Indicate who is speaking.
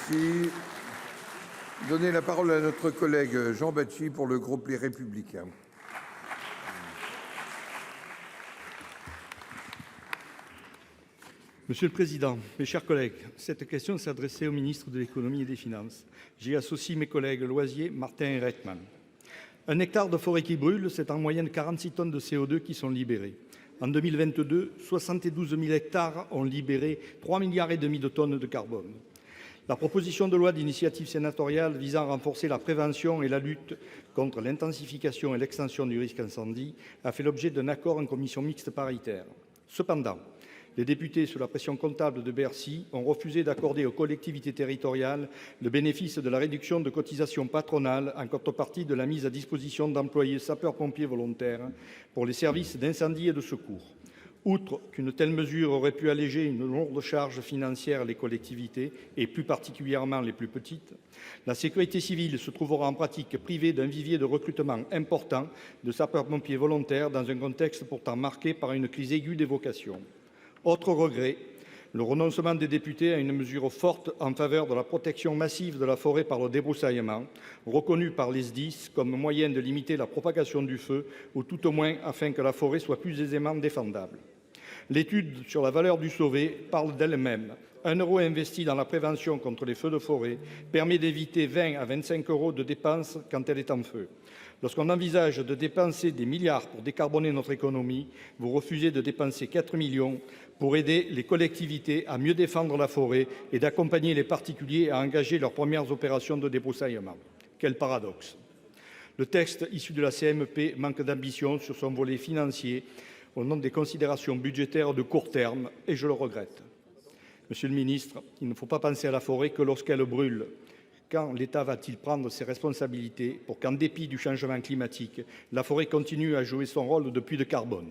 Speaker 1: Merci. Donner la parole à notre collègue Jean Bacci pour le groupe Les Républicains.
Speaker 2: Monsieur le président, mes chers collègues, cette question s'adressait au ministre de l'économie et des finances. J'y associe mes collègues Loisier, Martin et Reichmann. Un hectare de forêt qui brûle, c'est en moyenne 46 tonnes de CO2 qui sont libérées. En 2022, 72 000 hectares ont libéré 3,5 milliards de tonnes de carbone. La proposition de loi d'initiative sénatoriale visant à renforcer la prévention et la lutte contre l'intensification et l'extension du risque incendie a fait l'objet d'un accord en commission mixte paritaire. Cependant, les députés, sous la pression comptable de Bercy, ont refusé d'accorder aux collectivités territoriales le bénéfice de la réduction de cotisations patronales en contrepartie de la mise à disposition d'employés sapeurs-pompiers volontaires pour les services d'incendie et de secours. Outre qu'une telle mesure aurait pu alléger une lourde charge financière les collectivités, et plus particulièrement les plus petites, la sécurité civile se trouvera en pratique privée d'un vivier de recrutement important de sapeurs-pompiers volontaires dans un contexte pourtant marqué par une crise aiguë des vocations. Autre regret, le renoncement des députés à une mesure forte en faveur de la protection massive de la forêt par le débroussaillement, reconnue par les SDIS comme moyen de limiter la propagation du feu, ou tout au moins afin que la forêt soit plus aisément défendable. L'étude sur la valeur du sauvé parle d'elle-même. 1 euro investi dans la prévention contre les feux de forêt permet d'éviter 20 à 25 euros de dépenses quand elle est en feu. Lorsqu'on envisage de dépenser des milliards pour décarboner notre économie, vous refusez de dépenser 4 millions pour aider les collectivités à mieux défendre la forêt et d'accompagner les particuliers à engager leurs premières opérations de débroussaillement. Quel paradoxe! Le texte issu de la CMP manque d'ambition sur son volet financier au nom des considérations budgétaires de court terme, et je le regrette. Monsieur le ministre, il ne faut pas penser à la forêt que lorsqu'elle brûle. Quand l'État va-t-il prendre ses responsabilités pour qu'en dépit du changement climatique, la forêt continue à jouer son rôle de puits de carbone ?